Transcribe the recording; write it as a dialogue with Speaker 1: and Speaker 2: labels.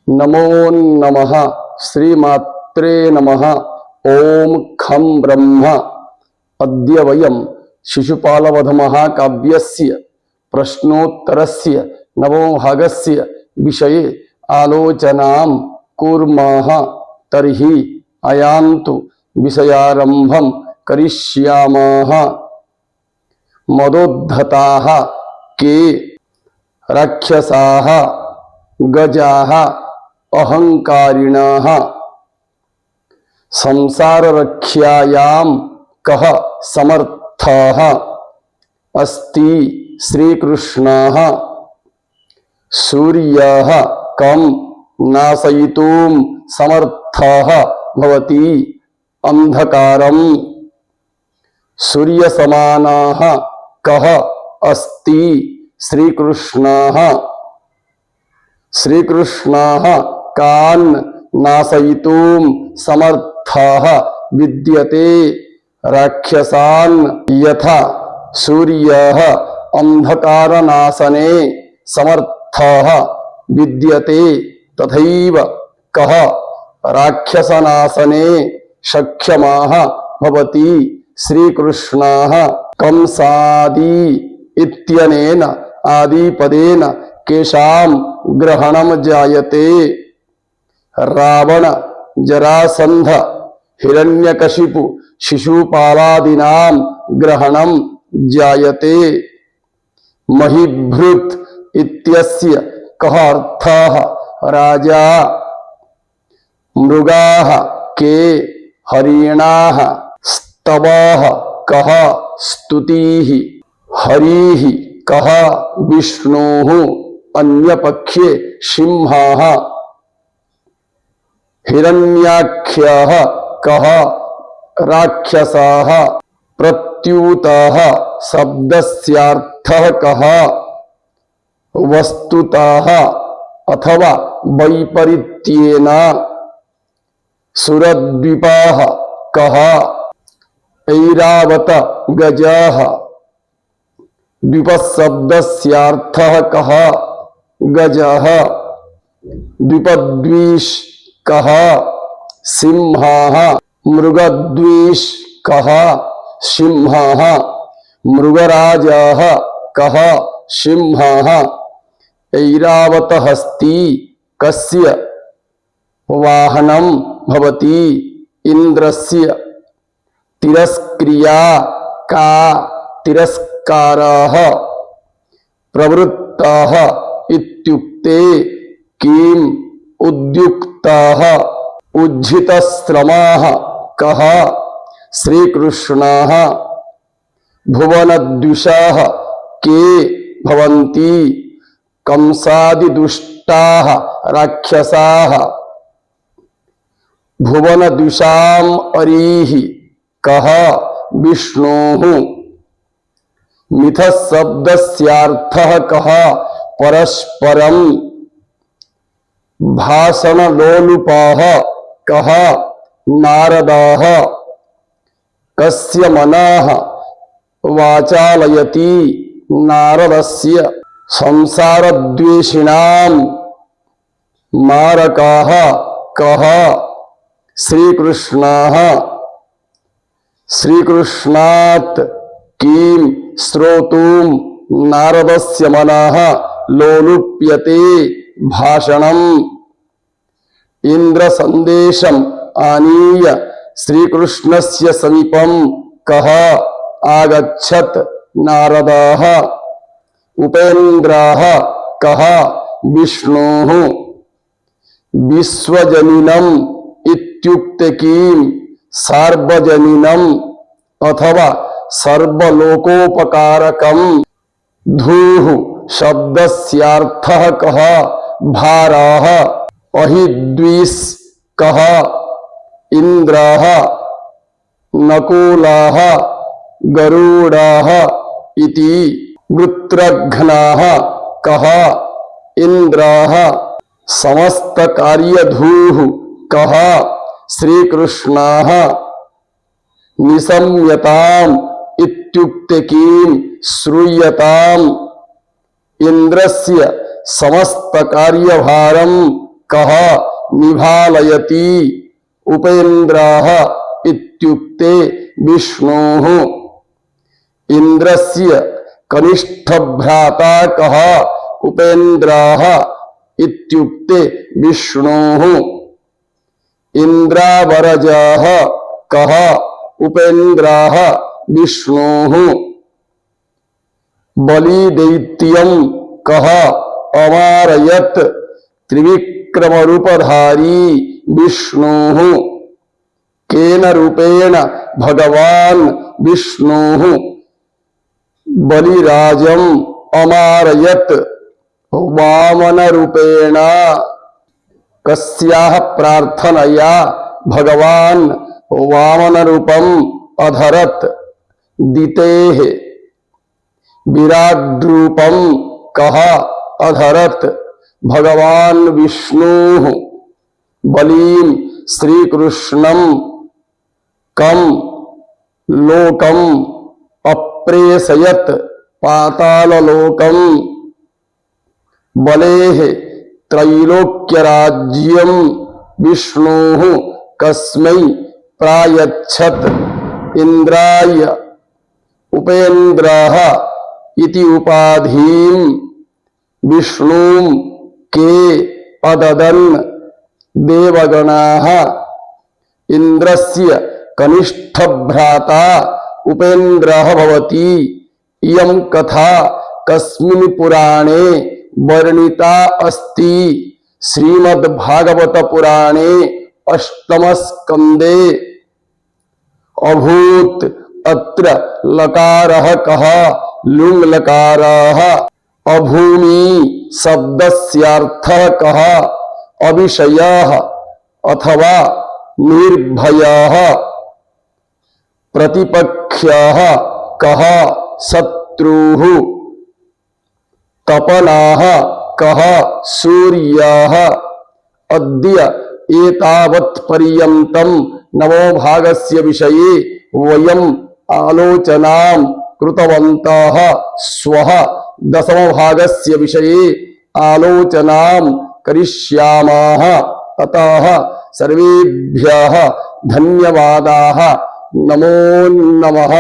Speaker 1: नमो नमः श्रीमात्रे नमः। ओम खं ब्रह्म। अद्य वयं शिशुपालवधमहाकाव्यस्य प्रश्नोत्तरस्य नवमभागस्य विषये आलोचनां कुर्मः। तर्हि अयान्तु विषयारम्भं करिष्यामः। मदोद्धताः के राक्षसाः गजाः अहंकारिणः संसाररक्षायां कः समर्थः अस्ति श्रीकृष्णः। सूर्यः कं नाशयितुं समर्थः भवति अंधकारम्। सूर्यसमानः कः अस्ति श्रीकृष्णः। श्रीकृष्णः कान् नाशयितुं समर्थः विद्यते राक्षसान् यथा सूर्यः अंधकारनाशने समर्थः विद्यते तथैव कः राक्षसनाशने शक्यमः भवति श्रीकृष्णः। कंसादि इत्यनेन आदिपदेन केषां ग्रहणं जायते। रावण जरासंध हिरण्यकशिपु शिशुपालादीनां ग्रहणं जायते। महिभृत् इत्यस्य कः अर्थः राजा। मृगाः के हरिणाः। स्तवः कः स्तुतिः। हरिः कः विष्णुः। अन्यपक्षे सिंहः। हिरण्याख्यः कः राक्षसः। प्रत्युतः शब्दस्यार्थः कः। वस्तुतः अथवा वैपरीत्येन। सुरद्वीपः कः। ऐरावत गजः। द्वीपशब्दस्यार्थः कः। गजः। द्वीपद्वीष कः। सिंहः। मृगद्वीष कः। सिंहः। मृगराजः कः। सिंहः। ऐरावतहस्ती कस्य वाहनं भवति। इंद्रस्य। तिरस्क्रिया का तिरस्कारः। प्रवृत्तः इत्युक्ते किम् उद्युक्तः। उज्झितश्रमः कः। श्रीकृष्णः। भुवनद्विषः के भवन्ति। कंसादिदुष्टाः राक्षसाः। भुवनद्विषाम् अरीः कः। विष्णुः। मिथशब्दस्यार्थः कः। परस्परम्। भाषणलोलुपः कः। नारदः। कस्य मनः वाचालयति। नारदस्य। संसारद्वेषिणां मारकः कः। श्रीकृष्णः। श्रीकृष्णात् किं श्रोतुं नारदस्य मनः लोलुप्यते भाषणम्। इंद्रसंदेशम् आनीय श्रीकृष्णस्य समीपं कः आगच्छत्। नारदः। उपेन्द्रः कः। विष्णुः। विश्वजनिनम् इत्युक्ते किं। सार्वजनिनम् अथवा सर्वलोकोपकारकम्। धूः शब्दस्यार्थः कः। भारः। अहिद्विष कः। इंद्रः। नकुलः गरुडः इति। वृत्रघ्नः कः। इंद्रः। समस्तकार्यधूः कः। श्रीकृष्णः। निशम्यताम् इत्युक्ते किं श्रूयताम्। इंद्रस्य समस्त कार्यभारं कः निभालयति उपेन्द्रः इत्युक्ते विष्णोः इन्द्रस्य कनिष्ठ भ्राता कः उपेन्द्रः इत्युक्ते विष्णोः इंद्रावरजः कः उपेन्द्रः विष्णोः बलिदैत्यं कः अमारयत् त्रिविक्रम रूपधारी विष्णोः केन रूपेण भगवान विष्णोः बलिराजम् अमारयत् वामन रूपेण कस्याः प्रार्थनया भगवान वामन रूपम अधरत दितेः विराट रूपम कः अधरत भगवान विष्णुः बलिं श्रीकृष्णं कं लोकम अप्रेषयत् पाताललोकम बलेः त्रैलोक्यराज्यं विष्णुः कस्मै प्रायच्छत् इंद्राय उपेन्द्रः इति उपाधिं विष्णुं के अददन् देवगणाः इंद्रस्य कनिष्ठ भ्राता उपेन्द्रः भवति। इयं कथा कस्मिन् पुराणे वर्णिता अस्ति श्रीमद्भागवत पुराणे अष्टम स्कंदे अभूत अत्र लकारः कः लुङ् लकारः अभूमि शब्दस्यार्थः कः अविषयः अथवा निर्भयः प्रतिपक्षः कः शत्रुः तपनः कः सूर्यः अद्य एतावत् पर्यन्तं नवोभागस्य विषये वयम् आलोचनां कृतवन्तः। श्वः दशमभागस्य विषये आलोचनां करिष्यामः। अतः सर्वेभ्यः धन्यवादाः। नमो नमः।